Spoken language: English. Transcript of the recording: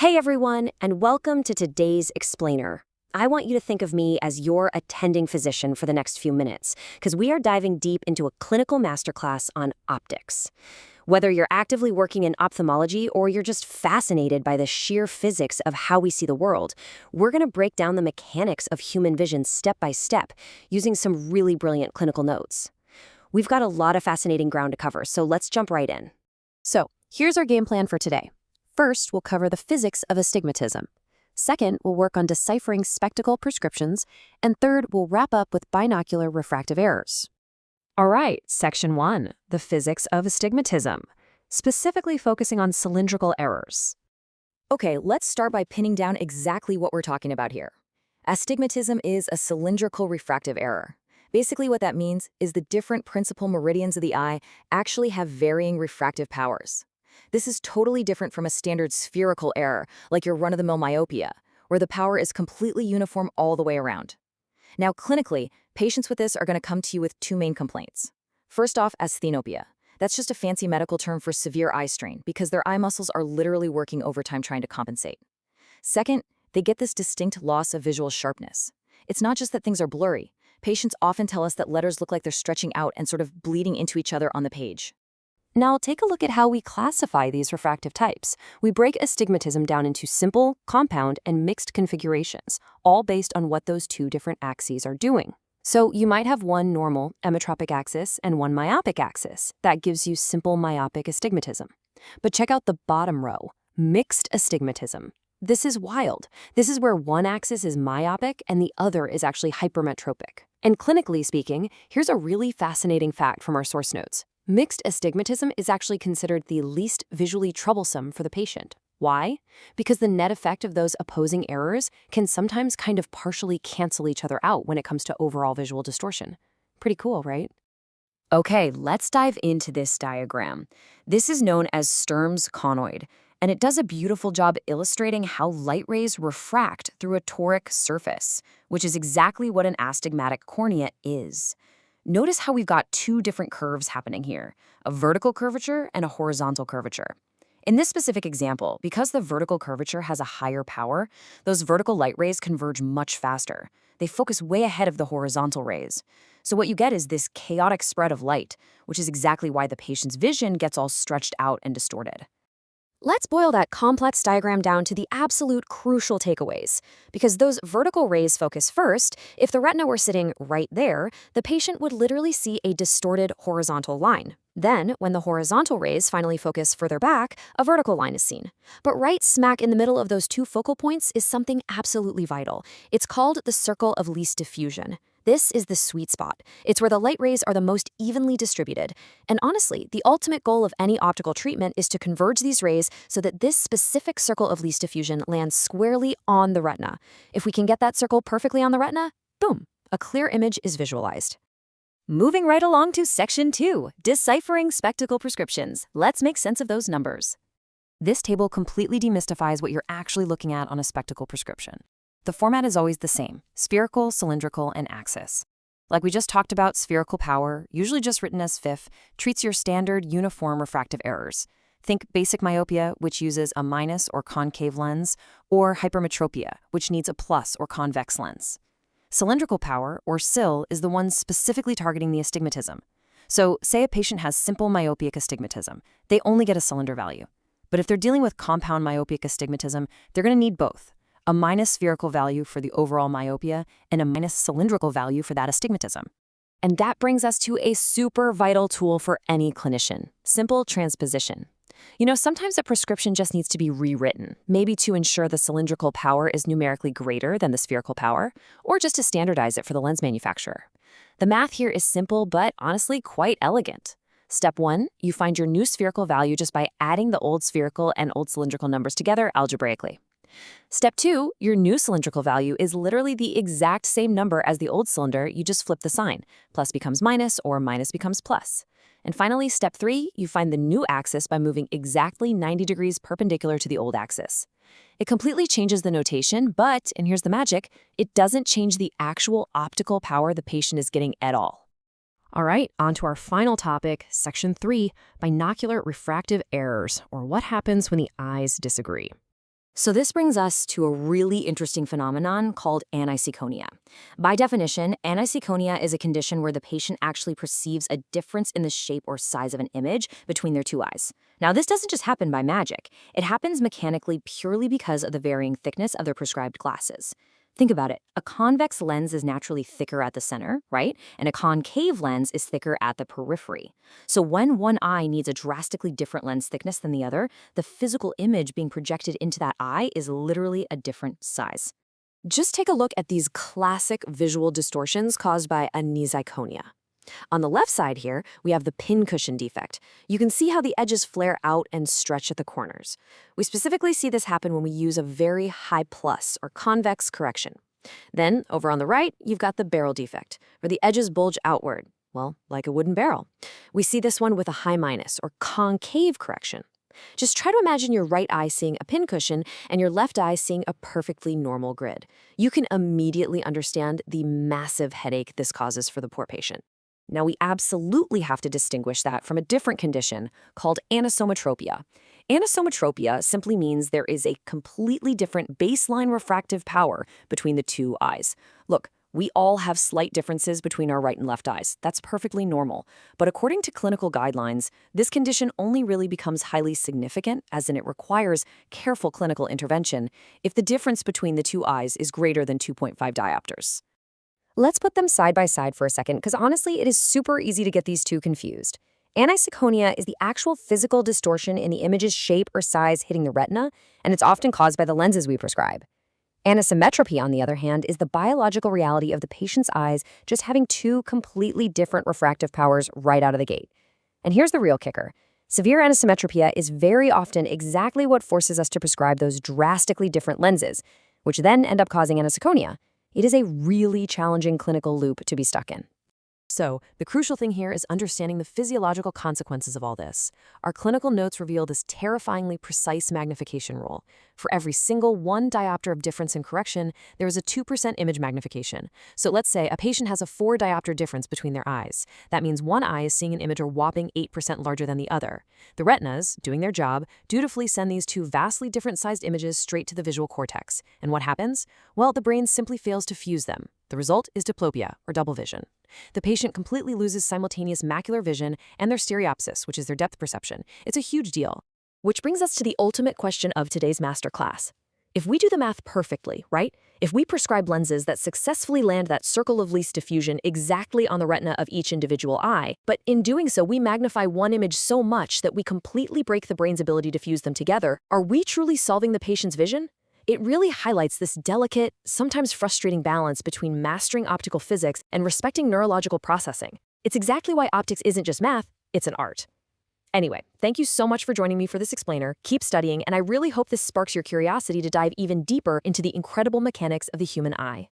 Hey everyone, and welcome to today's Explainer. I want you to think of me as your attending physician for the next few minutes, because we are diving deep into a clinical masterclass on optics. Whether you're actively working in ophthalmology or you're just fascinated by the sheer physics of how we see the world, we're going to break down the mechanics of human vision step by step, using some really brilliant clinical notes. We've got a lot of fascinating ground to cover, so let's jump right in. So, here's our game plan for today. First, we'll cover the physics of astigmatism. Second, we'll work on deciphering spectacle prescriptions. And third, we'll wrap up with binocular refractive errors. All right, Section 1, the physics of astigmatism, specifically focusing on cylindrical errors. Okay, let's start by pinning down exactly what we're talking about here. Astigmatism is a cylindrical refractive error. Basically what that means is the different principal meridians of the eye actually have varying refractive powers. This is totally different from a standard spherical error, like your run-of-the-mill myopia, where the power is completely uniform all the way around. Now, clinically, patients with this are going to come to you with two main complaints. First off, asthenopia. That's just a fancy medical term for severe eye strain because their eye muscles are literally working overtime trying to compensate. Second, they get this distinct loss of visual sharpness. It's not just that things are blurry. Patients often tell us that letters look like they're stretching out and sort of bleeding into each other on the page. Now, take a look at how we classify these refractive types. We break astigmatism down into simple, compound, and mixed configurations, all based on what those two different axes are doing. So you might have one normal, emmetropic axis and one myopic axis. That gives you simple myopic astigmatism. But check out the bottom row, mixed astigmatism. This is wild. This is where one axis is myopic and the other is actually hypermetropic. And clinically speaking, here's a really fascinating fact from our source notes. Mixed astigmatism is actually considered the least visually troublesome for the patient. Why? Because the net effect of those opposing errors can sometimes kind of partially cancel each other out when it comes to overall visual distortion. Pretty cool, right? Okay, let's dive into this diagram. This is known as Sturm's conoid, and it does a beautiful job illustrating how light rays refract through a toric surface, which is exactly what an astigmatic cornea is. Notice how we've got two different curves happening here, a vertical curvature and a horizontal curvature. In this specific example, because the vertical curvature has a higher power, those vertical light rays converge much faster. They focus way ahead of the horizontal rays. So what you get is this chaotic spread of light, which is exactly why the patient's vision gets all stretched out and distorted. Let's boil that complex diagram down to the absolute crucial takeaways. Because those vertical rays focus first, if the retina were sitting right there, the patient would literally see a distorted horizontal line. Then, when the horizontal rays finally focus further back, a vertical line is seen. But right smack in the middle of those two focal points is something absolutely vital. It's called the circle of least diffusion. This is the sweet spot. It's where the light rays are the most evenly distributed. And honestly, the ultimate goal of any optical treatment is to converge these rays so that this specific circle of least diffusion lands squarely on the retina. If we can get that circle perfectly on the retina, boom, a clear image is visualized. Moving right along to Section 2, deciphering spectacle prescriptions. Let's make sense of those numbers. This table completely demystifies what you're actually looking at on a spectacle prescription. The format is always the same: spherical, cylindrical, and axis. Like we just talked about, spherical power, usually just written as FIF, treats your standard uniform refractive errors. Think basic myopia, which uses a minus or concave lens, or hypermetropia, which needs a plus or convex lens. Cylindrical power, or CIL, is the one specifically targeting the astigmatism. So say a patient has simple myopic astigmatism. They only get a cylinder value. But if they're dealing with compound myopic astigmatism, they're going to need both: a minus spherical value for the overall myopia and a minus cylindrical value for that astigmatism. And that brings us to a super vital tool for any clinician: simple transposition. You know, sometimes a prescription just needs to be rewritten, maybe to ensure the cylindrical power is numerically greater than the spherical power, or just to standardize it for the lens manufacturer. The math here is simple, but honestly quite elegant. Step 1, you find your new spherical value just by adding the old spherical and old cylindrical numbers together algebraically. Step 2, your new cylindrical value is literally the exact same number as the old cylinder, you just flip the sign. Plus becomes minus or minus becomes plus. And finally, step 3, you find the new axis by moving exactly 90 degrees perpendicular to the old axis. It completely changes the notation, but, and here's the magic, it doesn't change the actual optical power the patient is getting at all. All right, on to our final topic, Section 3, binocular refractive errors, or what happens when the eyes disagree. So this brings us to a really interesting phenomenon called anisekonia. By definition, anisekonia is a condition where the patient actually perceives a difference in the shape or size of an image between their two eyes. Now, this doesn't just happen by magic. It happens mechanically purely because of the varying thickness of their prescribed glasses. Think about it. A convex lens is naturally thicker at the center, right? And a concave lens is thicker at the periphery. So when one eye needs a drastically different lens thickness than the other, the physical image being projected into that eye is literally a different size. Just take a look at these classic visual distortions caused by anisekonia. On the left side here, we have the pincushion defect. You can see how the edges flare out and stretch at the corners. We specifically see this happen when we use a very high plus or convex correction. Then, over on the right, you've got the barrel defect, where the edges bulge outward, well, like a wooden barrel. We see this one with a high minus or concave correction. Just try to imagine your right eye seeing a pincushion and your left eye seeing a perfectly normal grid. You can immediately understand the massive headache this causes for the poor patient. Now, we absolutely have to distinguish that from a different condition called anisometropia. Anisometropia simply means there is a completely different baseline refractive power between the two eyes. Look, we all have slight differences between our right and left eyes. That's perfectly normal. But according to clinical guidelines, this condition only really becomes highly significant, as in it requires careful clinical intervention, if the difference between the two eyes is greater than 2.5 diopters. Let's put them side by side for a second, because honestly, it is super easy to get these two confused. Anisekonia is the actual physical distortion in the image's shape or size hitting the retina, and it's often caused by the lenses we prescribe. Anisometropy, on the other hand, is the biological reality of the patient's eyes just having two completely different refractive powers right out of the gate. And here's the real kicker. Severe anisometropia is very often exactly what forces us to prescribe those drastically different lenses, which then end up causing anisekonia. It is a really challenging clinical loop to be stuck in. So, the crucial thing here is understanding the physiological consequences of all this. Our clinical notes reveal this terrifyingly precise magnification rule. For every single 1 diopter of difference in correction, there is a 2% image magnification. So let's say a patient has a 4 diopter difference between their eyes. That means one eye is seeing an image a whopping 8% larger than the other. The retinas, doing their job, dutifully send these two vastly different sized images straight to the visual cortex. And what happens? Well, the brain simply fails to fuse them. The result is diplopia, or double vision. The patient completely loses simultaneous macular vision and their stereopsis, which is their depth perception. It's a huge deal. Which brings us to the ultimate question of today's masterclass. If we do the math perfectly, right? If we prescribe lenses that successfully land that circle of least diffusion exactly on the retina of each individual eye, but in doing so we magnify one image so much that we completely break the brain's ability to fuse them together, are we truly solving the patient's vision? It really highlights this delicate, sometimes frustrating balance between mastering optical physics and respecting neurological processing. It's exactly why optics isn't just math, it's an art. Anyway, thank you so much for joining me for this explainer. Keep studying, and I really hope this sparks your curiosity to dive even deeper into the incredible mechanics of the human eye.